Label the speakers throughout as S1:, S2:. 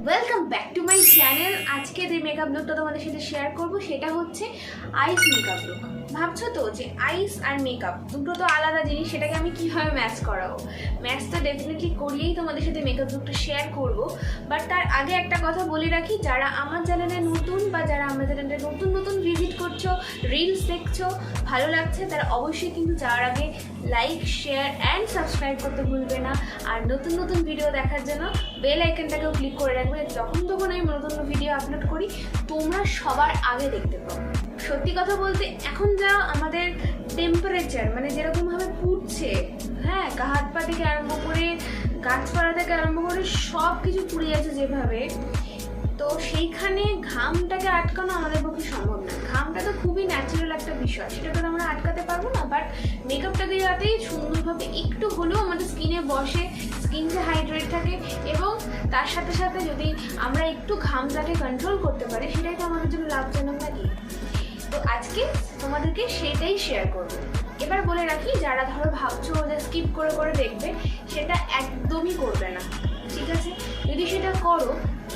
S1: Welcome back to my channel. আজকে যে makeup লুকটা তোমাদের সাথে শেয়ার করব সেটা হচ্ছে আইস মেকআপ লুক। ভাবছো তো যে আইস আর মেকআপ দুটো তো আলাদা জিনিস, সেটাকে আমি কীভাবে ম্যাচ করাবো? ম্যাচ তো ডেফিনেটলি করিয়েই তোমাদের সাথে মেকআপ লুকটা শেয়ার করব। বাট তার আগে একটা কথা বলে রাখি, যারা আমার চ্যানেলে নতুন বা যারা আমার চ্যানেলে নতুন নতুন ভিজিট করছো, রিলস দেখছো, ভালো লাগছে, তারা অবশ্যই কিন্তু যাওয়ার আগে লাইক, শেয়ার অ্যান্ড সাবস্ক্রাইব করতে ভুলবে না। আর নতুন নতুন ভিডিও দেখার জন্য বেল আইকনটাকেও ক্লিক করে রাখবে, যখন তখন আমি নতুন ভিডিও আপলোড করি তোমরা সবার আগে দেখতে পাও। সত্যি কথা বলতে এখন যা আমাদের টেম্পারেচার, মানে যেরকমভাবে পুড়ছে, হ্যাঁ, হাত পা থেকে আরম্ভ করে গাছপালা থেকে আরম্ভ করে সব কিছু পুড়ে যাচ্ছে যেভাবে, তো সেইখানে ঘামটাকে আটকানো আমাদের পক্ষে সম্ভব না। ঘামটা তো খুবই ন্যাচারাল একটা বিষয়, সেটা তো আমরা আটকাতে পারবো না। বাট মেকআপটাকে যাতে সুন্দরভাবে একটু হলেও আমাদের স্কিনে বসে, স্কিনটা হাইড্রেট থাকে, এবং তার সাথে সাথে যদি আমরা একটু ঘামটাকে কন্ট্রোল করতে পারি, সেটাই তো আমাদের জন্য লাভজনক নাকি। তো আজকে তোমাদেরকে সেটাই শেয়ার করবো। এবার বলে রাখি, যারা ধরো ভাবছো যে স্কিপ করে করে দেখবে, সেটা একদমই করবে না, ঠিক আছে? যদি সেটা করো,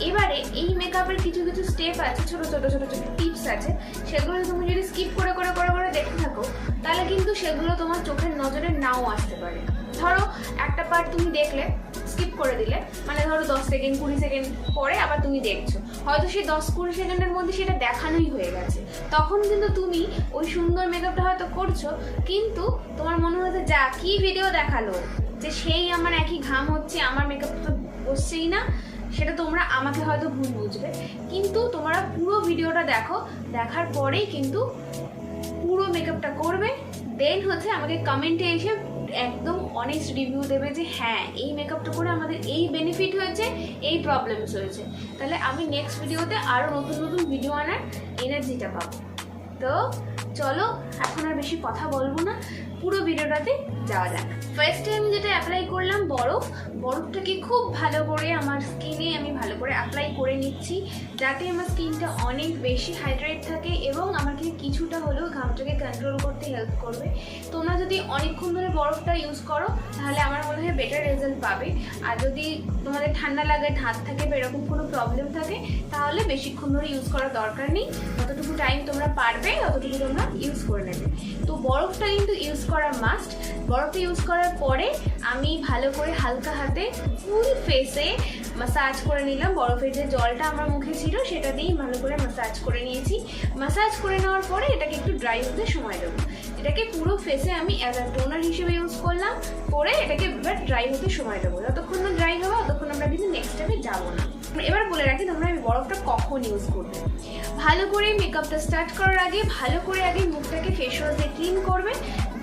S1: এবারে এই মেকআপের কিছু কিছু স্টেপ আছে, ছোট ছোট ছোট ছোট টিপস আছে, সেগুলো তুমি যদি স্কিপ করে করে করে করে দেখতে থাকো, তাহলে কিন্তু সেগুলো তোমার চোখের নজরে নাও আসতে পারে। ধরো একটা পার্ট তুমি দেখলে, স্কিপ করে দিলে, মানে ধরো 10 সেকেন্ড 20 সেকেন্ড পরে আবার তুমি দেখছো, হয়তো সেই 10-20 সেকেন্ডের মধ্যে সেটা দেখানোই হয়ে গেছে। তখন কিন্তু তুমি ওই সুন্দর মেকআপটা হয়তো করছো, কিন্তু তোমার মনে হচ্ছে যা কি ভিডিও দেখালো, যে সেই আমার একই ঘাম হচ্ছে, আমার মেকআপ তো বসছেই না, সেটা তোমরা আমাকে হয়তো ভুল বুঝবে। কিন্তু তোমরা পুরো ভিডিওটা দেখো, দেখার পরেই কিন্তু পুরো মেকআপটা করবে, দেন হচ্ছে আমাকে কমেন্টে এসে একদম অনেস্ট রিভিউ দেবে যে হ্যাঁ, এই মেকআপটা করে আমাদের এই বেনিফিট হয়েছে, এই প্রবলেমস হয়েছে। তাহলে আমি নেক্সট ভিডিওতে আরও নতুন নতুন ভিডিও আনার এনার্জিটা পাবো। তো চলো, এখন আর বেশি কথা বলবো না, পুরো ভিডিওটাতে যাওয়া যাক। ফার্স্টে আমি যেটা অ্যাপ্লাই করলাম বরফটাকে খুব ভালো করে আমার স্কিনে আমি ভালো করে অ্যাপ্লাই করে নিচ্ছি, যাতে আমার স্কিনটা অনেক বেশি হাইড্রেট থাকে এবং আমাকে কিছুটা হলেও ঘামটাকে কন্ট্রোল করতে হেল্প করবে। তোমরা যদি অনেকক্ষণ ধরে বরফটা ইউজ করো, তাহলে আমার মনে হয় বেটার রেজাল্ট পাবে। আর যদি তোমাদের ঠান্ডা লাগে, ঢাক থাকে বা এরকম কোনো প্রবলেম থাকে, তাহলে বেশিক্ষণ ধরে ইউজ করার দরকার নেই। যতটুকু টাইম তোমরা পারবে ততটুকু তোমরা ইউজ করে নেবে। তো বরফটা কিন্তু ইউজ করা মাস্ট। বরফটা ইউজ করার পরে আমি ভালো করে হালকা হাতে ফুল ফেসে মাসাজ করে নিলাম। বরফের যে জলটা আমার মুখে ছিল সেটা দিয়েই ভালো করে মাসাজ করে নিয়েছি। মাসাজ করে নেওয়ার পরে এটাকে একটু ড্রাই হতে সময় দেবো। এটাকে পুরো ফেসে আমি অ্যাজ আ টোনার হিসেবে ইউজ করলাম, করে এটাকে এবার ড্রাই হতে সময় দেবো। যতক্ষণ না ড্রাই হবে ততক্ষণ আমরা কিন্তু নেক্সট স্টেপে যাবো না। এবার বলে রাখি, তোমরা এই বরফটা কখন ইউজ করবে। ভালো করে মেকআপটা স্টার্ট করার আগে ভালো করে আগে মুখটাকে ফেস ওয়াশ দিয়ে ক্লিন করবে,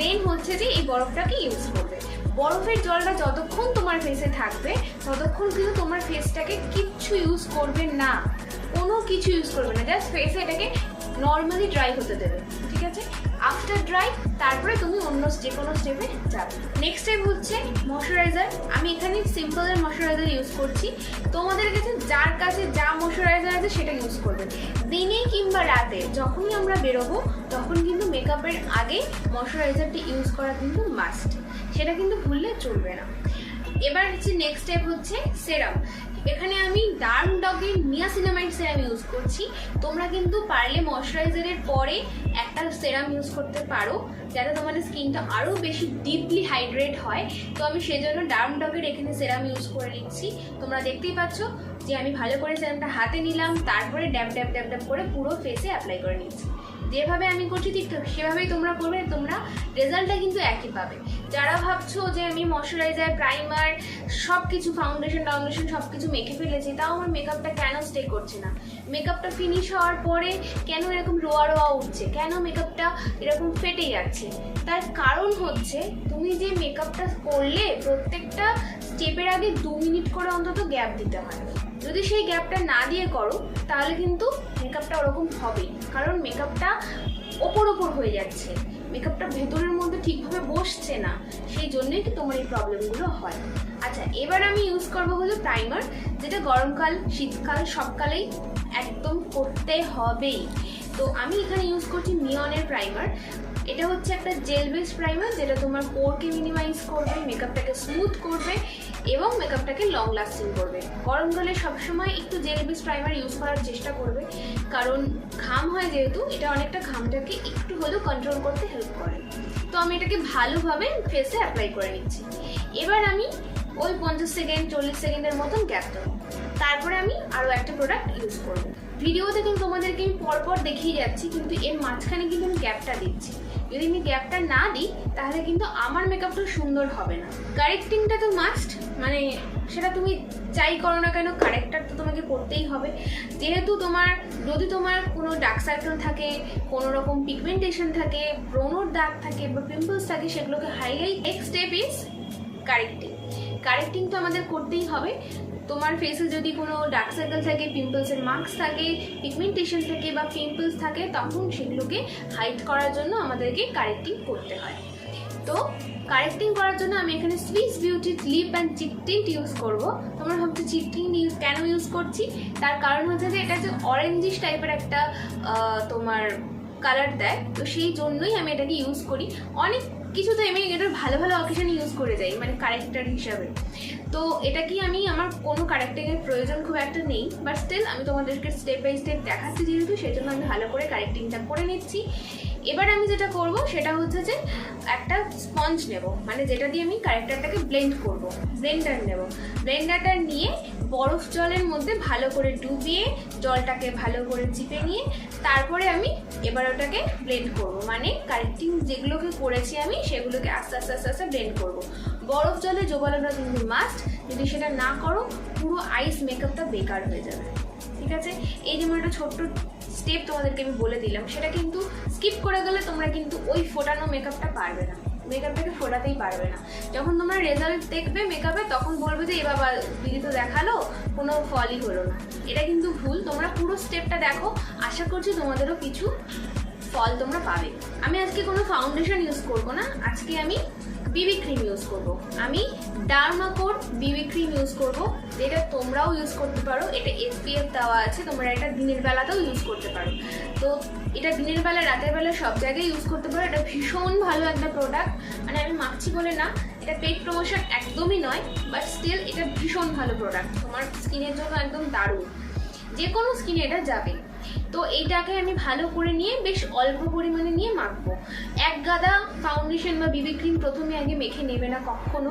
S1: দেন হচ্ছে যে এই বরফটাকে ইউজ করবে। বরফের জলটা যতক্ষণ তোমার ফেসে থাকবে ততক্ষণ কিন্তু তোমার ফেসটাকে কিচ্ছু ইউজ করবে না, কোনো কিছু ইউজ করবে না, জাস্ট ফেসে এটাকে নর্মালি ড্রাই হতে দেবে, ঠিক আছে? আফটার ড্রাই তারপরে তুমি অন্য যে কোনো স্টেপে যাবে। নেক্সট স্টেপ হচ্ছে ময়শ্চারাইজার। আমি এখানে সিম্পলের ময়শ্চারাইজার ইউজ করছি। তোমাদের কাছে যার কাছে যা ময়শ্চারাইজার আছে সেটা ইউজ করবে। দিনে কিংবা রাতে যখনই আমরা বেরোবো, তখন কিন্তু মেকআপের আগে ময়শ্চারাইজারটি ইউজ করা কিন্তু মাস্ট, সেটা কিন্তু ভুললে চলবে না। এবার হচ্ছে নেক্সট স্টেপ হচ্ছে সেরাম। এখানে আমি ডার্ম ডগের নিয়াসিনামাইড সেরাম ইউজ করছি। তোমরা কিন্তু পারলে ময়শ্চারাইজারের পরে একটা সেরাম ইউজ করতে পারো, যাতে তোমাদের স্কিনটা আরও বেশি ডিপলি হাইড্রেট হয়। তো আমি সেজন্য ডার্ম ডগের এখানে সেরাম ইউজ করে নিচ্ছি। তোমরা দেখতেই পাচ্ছ যে আমি ভালো করে সেরামটা হাতে নিলাম, তারপরে ড্যাব ড্যাব ড্যাব ড্যাব করে পুরো ফেসে অ্যাপ্লাই করে নিচ্ছি। যেভাবে আমি করছি ঠিক সেভাবেই তোমরা করবে, তোমরা রেজাল্টটা কিন্তু একই পাবে। যারা ভাবছো যে আমি ময়শ্চারাইজার, প্রাইমার, সব কিছু, ফাউন্ডেশন সব কিছু মেখে ফেলেছি, তাও আমার মেকআপটা কেন স্টে করছে না, মেকআপটা ফিনিশ হওয়ার পরে কেন এরকম রোয়া রোয়া উঠছে, কেন মেকআপটা এরকম ফেটে যাচ্ছে, তার কারণ হচ্ছে তুমি যে মেকআপটা করলে প্রত্যেকটা স্টেপের আগে 2 মিনিট করে অন্তত গ্যাপ দিতে হয়। যদি সেই গ্যাপটা না দিয়ে করো তাহলে কিন্তু মেকআপটা ওরকম হবে, কারণ মেকআপটা ওপর হয়ে যাচ্ছে, মেকআপটা ভেতরের মধ্যে ঠিকভাবে বসছে না, সেই জন্যই কি তোমার এই প্রবলেমগুলো হয়। আচ্ছা, এবার আমি ইউজ করবো হলো প্রাইমার, যেটা গরমকাল, শীতকাল সবকালেই একদম করতে হবেই। তো আমি এখানে ইউজ করছি নিয়নের প্রাইমার। এটা হচ্ছে একটা জেল বেস প্রাইমার, যেটা তোমার পোরকে মিনিমাইজ করবে, মেকআপটাকে স্মুথ করবে এবং মেকআপটাকে লং লাস্টিং করবে। গরমকালে সবসময় একটু জেল বেস প্রাইমার ইউজ করার চেষ্টা করবে, কারণ ঘাম হয় যেহেতু, এটা অনেকটা ঘামটাকে একটু হলেও কন্ট্রোল করতে হেল্প করে। তো আমি এটাকে ভালোভাবে ফেসে অ্যাপ্লাই করে নিচ্ছি। এবার আমি ওই 50 সেকেন্ড 40 সেকেন্ডের মতন গ্যাপ দেবো, তারপরে আমি আরও একটা প্রোডাক্ট ইউজ করবো। ভিডিওতে কিন্তু তোমাদেরকে আমি পরপর দেখিয়ে যাচ্ছি, কিন্তু এর মাঝখানে কিন্তু আমি গ্যাপটা দিচ্ছি। যদি আমি গ্যাপটা না দিই তাহলে কিন্তু আমার মেকআপটা সুন্দর হবে না। কারেক্টিংটা তো মাস্ট, মানে সেটা তুমি যাই করো না কেন কারেক্টার তো তোমাকে করতেই হবে। যেহেতু যদি তোমার কোনো ডার্ক সার্কেল থাকে, কোনো রকম পিগমেন্টেশন থাকে, ব্রণর দাগ থাকে বা পিম্পলস থাকে, সেগুলোকে highlight. Next step is correcting তো আমাদের করতেই হবে। তোমার ফেসে যদি কোনো ডার্ক সার্কেল থাকে, পিম্পলসের মার্কস থাকে, পিগমেন্টেশন থাকে বা পিম্পলস থাকে, তখন সেগুলোকে হাইড করার জন্য আমাদেরকে কারেক্টিং করতে হয়। তো কারেক্টিং করার জন্য আমি এখানে Swiss beauty lip and cheek tint use করবো। তোমরা ভাবছো চিক টিন্ট কেন ইউজ করছি? তার কারণ হচ্ছে যে এটা যে অরেঞ্জিশ টাইপের একটা তোমার কালার দেয়, তো সেই জন্যই আমি এটাকে ইউজ করি। অনেক কিছুতে আমি এটার ভালো ভালো অকেশনে ইউজ করে যাই, মানে কারেক্টার হিসাবে। তো এটা কি আমি আমার কোনো কারেক্টিংয়ের প্রয়োজন খুব একটা নেই, বাট স্টিল আমি তোমাদেরকে স্টেপ বাই স্টেপ দেখাচ্ছি যেহেতু, সেই জন্য আমি ভালো করে কারেক্টিংটা করে নিচ্ছি। এবার আমি যেটা করব সেটা হচ্ছে যে একটা স্পঞ্জ নেব, মানে যেটা দিয়ে আমি কারেক্টারটাকে ব্লেন্ড করব। ব্লেন্ডার নেব, ব্লেন্ডারটা নিয়ে বরফ জলের মধ্যে ভালো করে ডুবিয়ে জলটাকে ভালো করে চিপে নিয়ে তারপরে আমি এবার ওটাকে ব্লেন্ড করব, মানে কারেক্টিং যেগুলোকে করেছি আমি সেগুলোকে আস্তে আস্তে আস্তে আস্তে ব্লেন্ড করব। বরফ জলে জোগানোটা কিন্তু মাস্ট, যদি সেটা না করো পুরো আইস মেকআপটা বেকার হয়ে যাবে। ঠিক আছে, এই যেমন একটা ছোট্ট স্টেপ তোমাদেরকে আমি বলে দিলাম, সেটা কিন্তু স্কিপ করে গেলে তোমরা কিন্তু ওই ফোটানো মেকআপটা পারবে না, মেকআপটাকে ফোটাতেই পারবে না। যখন তোমরা রেজাল্ট দেখবে মেকআপে তখন বলবে যে এ বাবা দিদি তো দেখালো, কোনো ফলই হলো না। এটা কিন্তু ভুল, তোমরা পুরো স্টেপটা দেখো, আশা করছি তোমাদেরও কিছু ফল তোমরা পাবে। আমি আজকে কোনো ফাউন্ডেশন ইউজ করবো না, আজকে আমি বিবি ক্রিম ইউজ করব। আমি ডার্মাকোর বিবি ক্রিম ইউজ করব, যেটা তোমরাও ইউজ করতে পারো। এটা SPF দেওয়া আছে, তোমরা এটা দিনের বেলাতেও ইউজ করতে পারো। তো এটা দিনের বেলা রাতের বেলা সব জায়গায় ইউজ করতে পারো। এটা ভীষণ ভালো একটা প্রোডাক্ট, মানে আমি মাখছি বলে না, এটা পেইড প্রমোশন একদমই নয়, বাট স্টিল এটা ভীষণ ভালো প্রোডাক্ট, তোমার স্কিনের জন্য একদম দারুণ, যে কোনো স্কিনে এটা যাবে। তো এইটাকে আমি ভালো করে নিয়ে বেশ অল্প পরিমাণে নিয়ে মাখবো। এক গাদা ফাউন্ডেশন বা বিবি ক্রিম প্রথমে আগে মেখে নেবে না কখনো,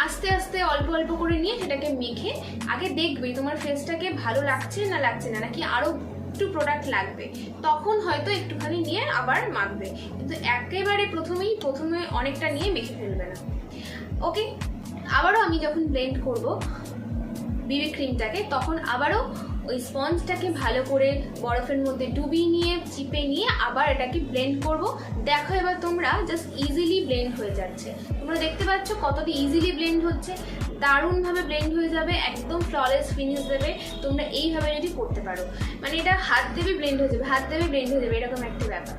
S1: আস্তে আস্তে অল্প অল্প করে নিয়ে সেটাকে মেখে আগে দেখবে তোমার ফেসটাকে ভালো লাগছে না লাগছে না, নাকি আরও একটু প্রোডাক্ট লাগবে, তখন হয়তো একটুখানি নিয়ে আবার মাখবে। কিন্তু একেবারে প্রথমে অনেকটা নিয়ে মেখে ফেলবে না। ওকে, আবারও আমি যখন ব্লেন্ড করব বিবি ক্রিমটাকে, তখন আবারও ওই স্পঞ্জটাকে ভালো করে বরফের মধ্যে ডুবিয়ে নিয়ে চিপে নিয়ে আবার এটাকে ব্লেন্ড করব। দেখো এবার তোমরা জাস্ট ইজিলি ব্লেন্ড হয়ে যাচ্ছে, তোমরা দেখতে পাচ্ছ কতটা ইজিলি ব্লেন্ড হচ্ছে, দারুণভাবে ব্লেন্ড হয়ে যাবে, একদম ফ্ললেস ফিনিশ দেবে তোমরা এইভাবে যদি করতে পারো। মানে এটা হাত দেবে ব্লেন্ড হয়ে যাবে, হাত দেবে ব্লেন্ড হয়ে যাবে, এরকম একটা ব্যাপার।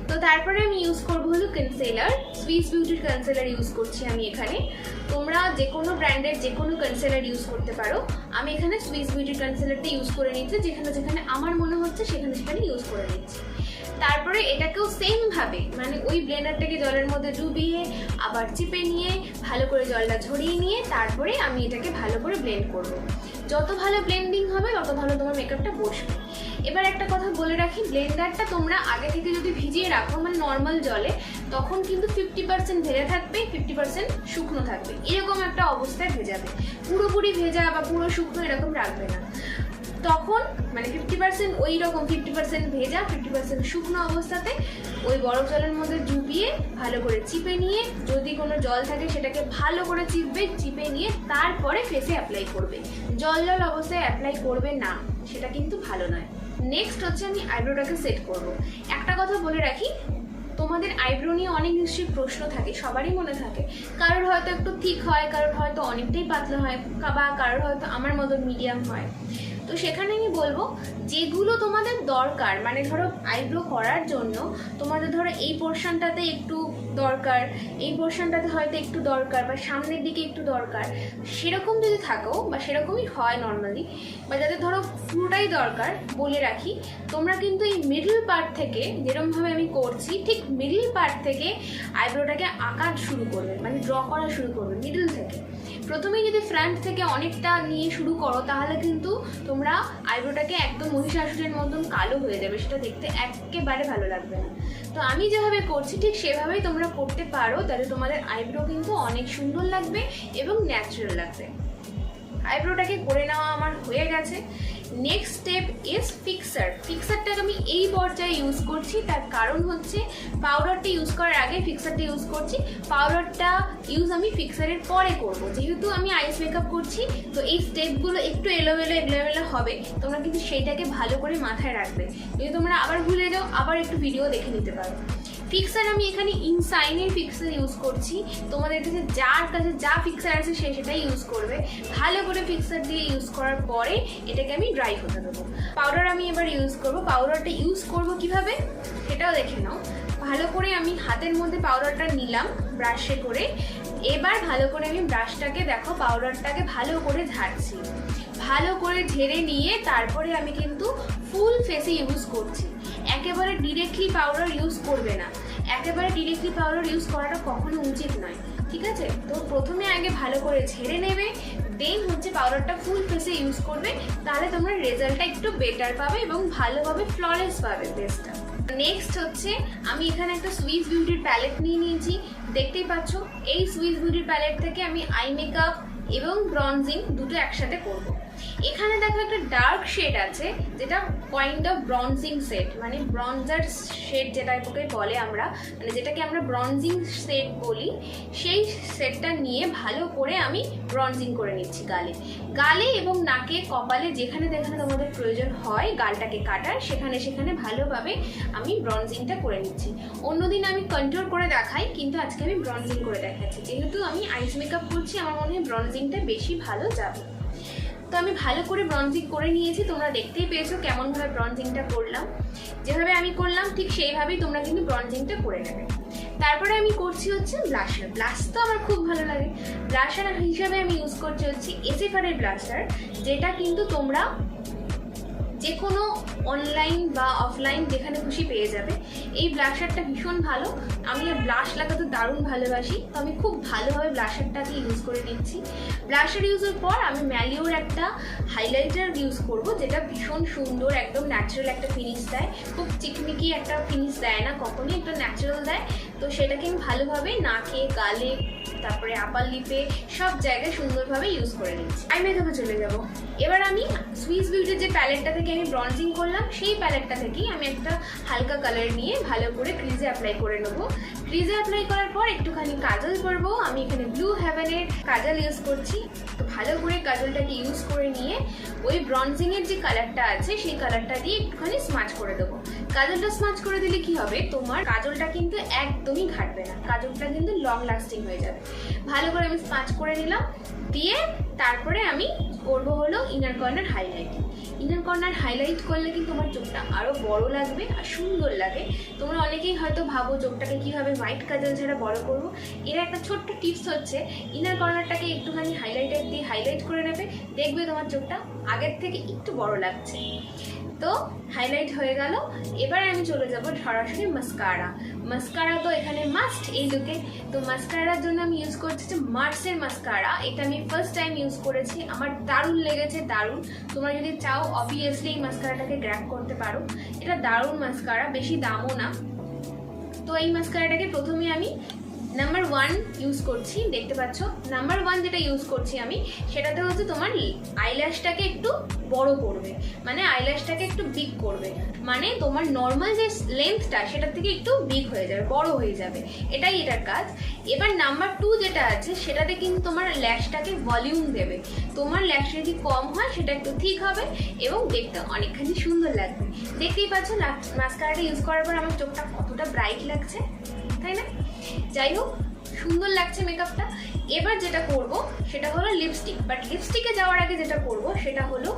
S1: তো তারপরে আমি ইউজ করবো হলো কনসিলার, সুইস বিউটির কনসিলার ইউজ করছি আমি এখানে। তোমরা যে কোনো ব্র্যান্ডের যে কোনো কনসিলার ইউজ করতে পারো, আমি এখানে সুইস বিউটির কনসিলারটা ইউজ করে নিচ্ছি, যেখানে যেখানে আমার মনে হচ্ছে সেখানে সেখানে ইউজ করে নিচ্ছি। তারপরে এটাকেও সেম ভাবে, মানে ওই ব্লেন্ডারটাকে জলের মধ্যে ডুবিয়ে আবার চিপে নিয়ে ভালো করে জলটা ঝরিয়ে নিয়ে তারপরে আমি এটাকে ভালো করে ব্লেন্ড করব। যত ভালো ব্লেন্ডিং হবে তত ভালো তোমার মেকআপটা বসবে। এবার একটা কথা বলে রাখি, ব্লেন্ডারটা তোমরা আগে থেকে যদি ভিজিয়ে রাখো মানে নর্মাল জলে, তখন কিন্তু 50% ভেজা থাকবে, 50% শুকনো থাকবে, এরকম একটা অবস্থায় ভেজাবে। পুরোপুরি ভেজা বা পুরো শুকনো এরকম রাখবে না, তখন মানে 50% ওই রকম 50% ভেজা 50% শুকনো অবস্থাতে ওই বরফ জলের মধ্যে ডুবিয়ে ভালো করে চিপে নিয়ে, যদি কোনো জল থাকে সেটাকে ভালো করে চিপে নিয়ে তারপরে ফেসে অ্যাপ্লাই করবে। জল অবস্থায় অ্যাপ্লাই করবে না, সেটা কিন্তু ভালো নয়। নেক্সট হচ্ছে আমি আইব্রোটাকে সেট করব। একটা কথা বলে রাখি, তোমাদের আইব্রো নিয়ে অনেক নিশ্চয়ই প্রশ্ন থাকে, সবারই মনে থাকে, কারোর হয়তো একটু থিক হয়, কারোর হয়তো অনেকটাই পাতলা হয়, বা কারোর হয়তো আমার মতন মিডিয়াম হয়। তো সেখানে আমি বলবো যেগুলো তোমাদের দরকার, মানে ধরো আইব্রো করার জন্য তোমাদের ধরো এই পোর্শনটাতে একটু দরকার, এই পোর্শনটাতে হয়তো একটু দরকার, বা সামনের দিকে একটু দরকার, সেরকম যদি থাকো বা সেরকমই হয় নর্মালি, বা যাদের ধরো পুরোটাই দরকার, বলে রাখি তোমরা কিন্তু এই মিডল পার্ট থেকে, যেরকমভাবে আমি করছি ঠিক মিডল পার্ট থেকে আইব্রোটাকে আঁকা শুরু করবে, মানে ড্র করা শুরু করবে মিডল থেকে। প্রথমেই যদি ফ্রন্ট থেকে অনেকটা নিয়ে শুরু করো তাহলে কিন্তু তোমরা আইব্রোটাকে একদম মহিষাসুরের মতন কালো হয়ে যাবে, সেটা দেখতে একেবারে ভালো লাগবে না। তো আমি যেভাবে করছি ঠিক সেভাবেই তোমরা করতে পারো, তাহলে তোমাদের আইব্রো কিন্তু অনেক সুন্দর লাগবে এবং ন্যাচারাল লাগবে। আইব্রোটাকে করে নেওয়া আমার হয়ে গেছে। Next step is fixer. ফিক্সারটাকে আমি এই পর্যায়ে ইউজ করছি, তার কারণ হচ্ছে পাউডারটা ইউজ করার আগে ফিক্সারটা ইউজ করছি, পাউডারটা ইউজ আমি ফিক্সারের পরে করব। যেহেতু আমি আইস মেকআপ করছি তো এই স্টেপগুলো একটু এলোমেলো হবে, তোমরা কিন্তু সেইটাকে ভালো করে মাথায় রাখবে। যদি তোমরা আবার ভুলে যাও আবার একটু ভিডিও দেখে নিতে পারো। ফিক্সার আমি এখানে ইনসাইনের ফিক্সার ইউজ করছি, তোমাদের কাছে যার কাছে যা ফিক্সার আছে সে সেটাই ইউজ করবে। ভালো করে ফিক্সার দিয়ে ইউজ করার পরে এটাকে আমি ড্রাই হতে দেবো। পাউডার আমি এবার ইউজ করব। পাউডারটা ইউজ করব কিভাবে সেটাও দেখে নাও। ভালো করে আমি হাতের মধ্যে পাউডারটা নিলাম ব্রাশে করে, এবার ভালো করে আমি ব্রাশটাকে দেখো পাউডারটাকে ভালো করে ঝাড়ছি। ভালো করে ঝেড়ে নিয়ে তারপরে আমি কিন্তু ফুল ফেসে ইউজ করছি। একেবারে ডিরেক্টলি পাউডার ইউজ করবে না, একেবারে ডিরেক্টলি পাউডার ইউজ করাটা কখনো উচিত নয়, ঠিক আছে? তো প্রথমে আগে ভালো করে ঝেড়ে নেবে, দেন হচ্ছে পাউডারটা ফুল ফেসে ইউজ করবে, তাহলে তোমরা রেজাল্টটা একটু বেটার পাবে এবং ভালোভাবে ফ্ললেস পাবে ফেসটা। নেক্সট হচ্ছে আমি এখানে একটা সুইস বিউটির প্যালেট নিয়ে নিয়েছি, দেখতেই পাচ্ছ। এই সুইস বিউটির প্যালেট থেকে আমি আই মেকআপ এবং ব্রনজিং দুটো একসাথে করব। এখানে দেখো একটা ডার্ক শেড আছে যেটা কাইন্ড অফ ব্রনজিং সেট, মানে ব্রনজার শেড যেটাকে বলে আমরা, মানে যেটাকে আমরা ব্রনজিং সেট বলি, সেই সেটটা নিয়ে ভালো করে আমি ব্রনজিং করে নিচ্ছি গালে এবং নাকে, কপালে, যেখানে যেখানে তোমাদের প্রয়োজন হয় গালটাকে কাটার সেখানে সেখানে ভালোভাবে আমি ব্রনজিংটা করে নিচ্ছি। অন্যদিন আমি কন্ট্রোল করে দেখাই, কিন্তু আজকে আমি ব্রনজিং করে দেখাচ্ছি। যেহেতু আমি আইস মেকআপ করছি আমার মনে হয় ব্রনজিংটা বেশি ভালো যাবে। তো আমি ভালো করে ব্রনজিং করে নিয়েছি, তোমরা দেখতেই পেয়েছো কেমনভাবে ব্রনজিংটা করলাম। যেভাবে আমি করলাম ঠিক সেইভাবেই তোমরা কিন্তু ব্রনজিংটা করে নেবে। তারপরে আমি করছি হচ্ছে ব্লাশার। ব্লাশ তো আমার খুব ভালো লাগে। ব্লাশার হিসাবে আমি ইউজ করছি হচ্ছে এসএফআরের ব্লাশার, যেটা কিন্তু তোমরা যে কোনো অনলাইন বা অফলাইন যেখানে খুশি পেয়ে যাবে। এই ব্লাশারটা ভীষণ ভালো, আমি ব্লাশ লাগাতে দারুণ ভালোবাসি, তো আমি খুব ভালোভাবে ব্লাশারটাকে ইউজ করে নিচ্ছি। ব্লাশার ইউজের পর আমি ম্যালিওর একটা হাইলাইটার ইউজ করব, যেটা ভীষণ সুন্দর, একদম ন্যাচারাল একটা ফিনিশ দেয়। খুব চিকমিকি একটা ফিনিশ দেয় না কখনই, একটা ন্যাচারাল দেয়। তো সেটাকে আমি ভালোভাবে নাকে, গালে, তারপরে আপার লিপে সব জায়গায় সুন্দরভাবে ইউজ করে নিচ্ছি। আই মেকআপে চলে যাব। এবার আমি সুইস বিউটির যে প্যালেটটা থেকে আমি ব্রনজিং করলাম সেই প্যালেটটা থেকেই আমি একটা হালকা কালার নিয়ে ভালো করে ক্রিজে অ্যাপ্লাই করে নেবো। ক্রিজে অ্যাপ্লাই করার পর একটুখানি কাজল করবো। আমি এখানে ব্লু হেভেনের কাজল ইউজ করছি। তো ভালো করে কাজলটাকে ইউজ করে নিয়ে ওই ব্রনজিংয়ের যে কালারটা আছে সেই কালারটা দিয়ে একটুখানি স্মাচ করে দেবো। কাজলটা স্মাচ করে দিলে কি হবে, তোমার কাজলটা কিন্তু একদমই ঘাটবে না, কাজলটা কিন্তু লং লাস্টিং হয়ে যাবে। ভালো করে আমি স্মাচ করে নিলাম, দিয়ে তারপরে আমি করবো হলো inner corner highlight. Inner corner highlight করলে কিন্তু তোমার চোখটা আরও বড় লাগবে আর সুন্দর লাগে। তোমরা অনেকেই হয়তো ভাবো চোখটাকে কীভাবে হোয়াইট কাজল ছাড়া বড় করবো। এর একটা ছোট্ট টিপস হচ্ছে ইনার কর্নারটাকে একটুখানি হাইলাইটার দিয়ে হাইলাইট করে নেবে, দেখবে তোমার চোখটা আগের থেকে একটু বড় লাগছে। তো হাইলাইট হয়ে গেল। এবার আমি চলে যাব সরাসরি মাস্কারা। মাস্কারা তো এখানে মাস্ট এই লুকে। তো মাস্কারার জন্য আমি ইউজ করছি যে মার্সের মাস্কারা। এটা আমি ফার্স্ট টাইম ইউজ করেছি, আমার দারুণ লেগেছে, দারুণ। তোমরা যদি চাও অবভিয়াসলি এই মাস্কারাটাকে গ্র্যাব করতে পারো। এটা দারুণ মাস্কারা, বেশি দামও না। তো এই মাস্কারাটাকে প্রথমে আমি নাম্বার 1 ইউজ করছি, দেখতে পাচ্ছ। নাম্বার 1 যেটা ইউজ করছি আমি, সেটাতে হচ্ছে তোমার আইল্যাশটাকে একটু বড় করবে, মানে আইল্যাশটাকে একটু বিগ করবে, মানে তোমার নর্মাল যে লেন্থটা সেটার থেকে একটু বিগ হয়ে যাবে, বড় হয়ে যাবে, এটাই এটার কাজ। এবার নাম্বার 2 যেটা আছে সেটাতে কিন্তু তোমার ল্যাশটাকে ভলিউম দেবে। তোমার ল্যাশ যদি কম হয় সেটা একটু ঠিক হবে এবং দেখতে অনেকখানি সুন্দর লাগবে। দেখতেই পাচ্ছ মাস্কারাটা ইউজ করার পর আমার চোখটা কতটা ব্রাইট লাগছে, তাই না? যাই হোক, সুন্দর লাগছে মেকআপটা। এবার যেটা করব সেটা হলো লিপস্টিক। বাট লিপস্টিকে যাওয়ার আগে যেটা করব সেটা হলো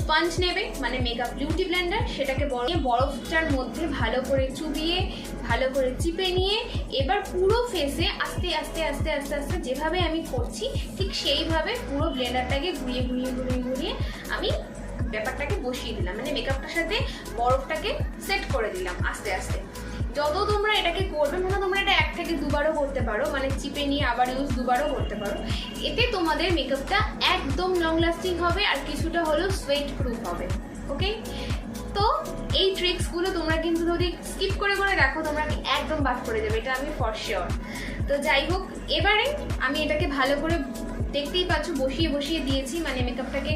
S1: স্পঞ্জ নেবে, মানে মেকআপ বিউটি ব্লেন্ডার, সেটাকে বরফটার মধ্যে ভালো করে চুবিয়ে ভালো করে চিপে নিয়ে এবার পুরো ফেসে আস্তে আস্তে আস্তে আস্তে আস্তে যেভাবে আমি করছি ঠিক সেইভাবে পুরো ব্লেন্ডারটাকে ঘুরিয়ে ঘুরিয়ে ঘুরিয়ে ঘুরিয়ে আমি ব্যাপারটাকে বসিয়ে দিলাম, মানে মেকআপটার সাথে বরফটাকে সেট করে দিলাম আস্তে আস্তে। যত তোমরা এটাকে করবে, মানে তোমরা এটা 1 থেকে 2 বারও করতে পারো, মানে চিপে নিয়ে আবার ইউজ 2 বারও করতে পারো। এতে তোমাদের মেকআপটা একদম লং লাস্টিং হবে আর কিছুটা হলেও সোয়েট প্রুফ হবে। ওকে, তো এই ট্রিক্সগুলো তোমরা কিন্তু যদি স্কিপ করে করে দেখো তোমরা একদম বাদ করে যাবে, এটা আমি ফর শিওর। তো যাই হোক, এবারে আমি এটাকে ভালো করে দেখতেই পাচ্ছ বসিয়ে বসিয়ে দিয়েছি, মানে মেকআপটাকে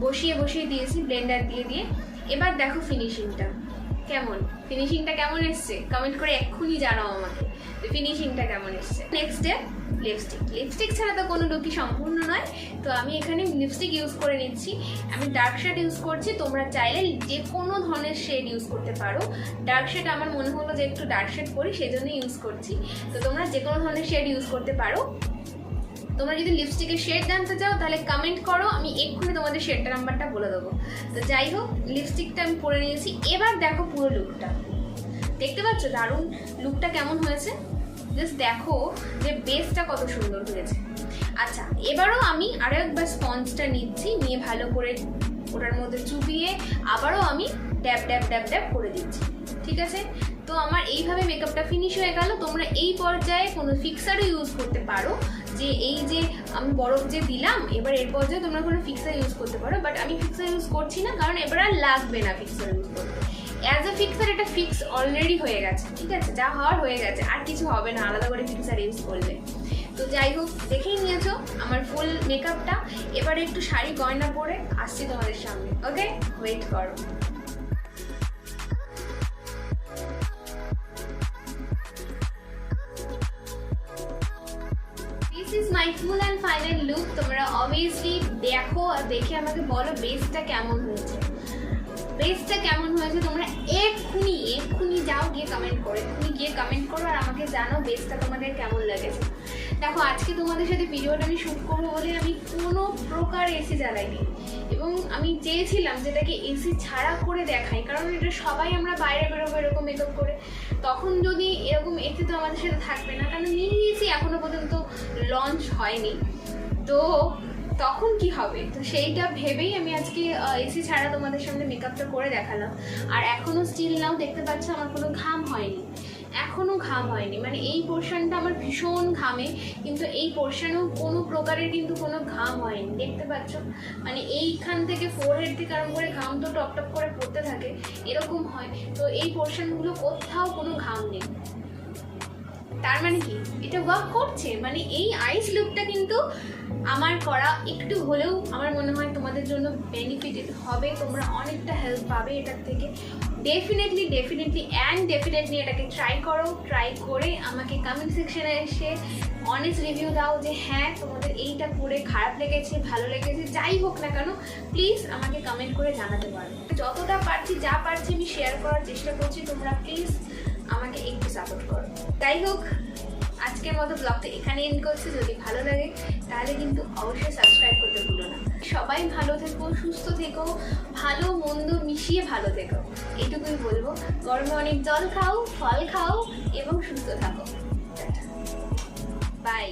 S1: বসিয়ে বসিয়ে দিয়েছি ব্লেন্ডার দিয়ে দিয়ে। এবার দেখো ফিনিশিংটা কেমন এসছে, কমেন্ট করে এক্ষুনি জানাও আমাকে ফিনিশিংটা কেমন এসছে। নেক্সট স্টেপ লিপস্টিক ছাড়া তো কোনো লুকই সম্পূর্ণ নয়। তো আমি এখানে লিপস্টিক ইউজ করে নিচ্ছি, আমি ডার্ক শেড ইউজ করছি। তোমরা চাইলে যে কোনো ধরনের শেড ইউজ করতে পারো। ডার্ক শেড আমার মনে হলো যে একটু ডার্ক শেড করি সেই জন্য ইউজ করছি। তো তোমরা যে কোনো ধরনের শেড ইউজ করতে পারো। তোমরা যদি লিপস্টিকের শেড জানতে চাও তাহলে কমেন্ট করো, আমি এক্ষুনি তোমাদের শেডটা নাম্বারটা বলে দেবো। তো যাই হোক, লিপস্টিকটা আমি পরে নিয়েছি। এবার দেখো পুরো লুকটা, দেখতে পাচ্ছ দারুণ লুকটা কেমন হয়েছে। জাস্ট দেখো যে বেসটা কত সুন্দর হয়েছে। আচ্ছা, এবারও আমি আরও একবার স্পঞ্জটা নিচ্ছি, নিয়ে ভালো করে ওটার মধ্যে চুবিয়ে আবারও আমি ড্যাব ড্যাব ড্যাব ড্যাব করে দিচ্ছি। ঠিক আছে, তো আমার এইভাবে মেকআপটা ফিনিশ হয়ে গেল। তোমরা এই পর্যায়ে কোনো ফিক্সারও ইউজ করতে পারো, যে এই যে আমি বরফ যে দিলাম এবার এর পর্যায়ে তোমরা কোনো ফিক্সার ইউজ করতে পারো, বাট আমি ফিক্সার ইউজ করছি না, কারণ এবার আর লাগবে না ফিক্সার ইউজ করতে। অ্যাজ এ ফিক্সার এটা ফিক্স অলরেডি হয়ে গেছে। ঠিক আছে, যা হওয়ার হয়ে গেছে, আর কিছু হবে না আলাদা করে ফিক্সার ইউজ করলে। তো যাই হোক, দেখেই নিয়েছো আমার ফুল মেকআপটা। এবারে একটু শাড়ি গয়না পরে আসছি তোমাদের সামনে। ওকে, ওয়েট করো। This is my full and final look. তোমরা অবভিয়াসলি দেখো আর দেখে আমাকে বলো বেসটা কেমন হয়েছে। তোমরা এক্ষুনি যাও গিয়ে কমেন্ট করো আর আমাকে জানাও বেসটা তোমাদের কেমন লেগেছে। দেখো, আজকে তোমাদের সাথে ভিডিওটা আমি শ্যুট করবো বলে আমি কোনো প্রকার এসি জ্বালাইনি, এবং আমি চেয়েছিলাম যেটাকে এসি ছাড়া করে দেখাই, কারণ এটা সবাই আমরা বাইরে বেরোবো এরকম মেকআপ করে, তখন যদি এরকম এসি তো আমাদের সাথে থাকবে না, কারণ মিনি এসি এখনো পর্যন্ত লঞ্চ হয়নি, তো তখন কি হবে। তো সেইটা ভেবেই আমি আজকে এসি ছাড়া তোমাদের সামনে মেকআপটা করে দেখালাম। আর এখনও স্টিল নাও দেখতে পাচ্ছ আমার কোনো ঘাম হয়নি, মানে এই পোর্শনটা আমার ভীষণ ঘামে, কিন্তু এই পোর্শনেও কোনো প্রকারের কিন্তু কোনো ঘাম হয়নি, দেখতে পাচ্ছ। মানে এইখান থেকে ফোরহেড থেকে আরম্ভ করে ঘাম তো টপ টপ করে পড়তে থাকে, এরকম হয়। তো এই পোর্শনগুলো কোথাও কোনো ঘাম নেই, তার মানে কি এটা ওয়ার্ক করছে। মানে এই আইস লুকটা কিন্তু আমার করা একটু হলেও আমার মনে হয় তোমাদের জন্য বেনিফিটেড হবে, তোমরা অনেকটা হেল্প পাবে এটার থেকে। ডেফিনেটলি এটাকে ট্রাই করে আমাকে কমেন্ট সেকশনে এসে অনেস্ট রিভিউ দাও যে হ্যাঁ তোমাদের এইটা করে খারাপ লেগেছে, ভালো লেগেছে, যাই হোক না কেন প্লিজ আমাকে কমেন্ট করে জানাতে পারো। যতটা পারছি আমি শেয়ার করার চেষ্টা করছি, তোমরা প্লিজ আমাকে একটু সাপোর্ট করো। যাই হোক, আজকের মতো ব্লগটা এখানে এন্ড করছি। যদি ভালো লাগে তাহলে কিন্তু অবশ্যই সাবস্ক্রাইব করতে ভুলো না। সবাই ভালো থেকো, সুস্থ থেকো, ভালো মন্দ মিশিয়ে ভালো থেকো, এইটুকুই বলবো। গরমে অনেক জল খাও, ফল খাও এবং সুস্থ থাকো। বাই।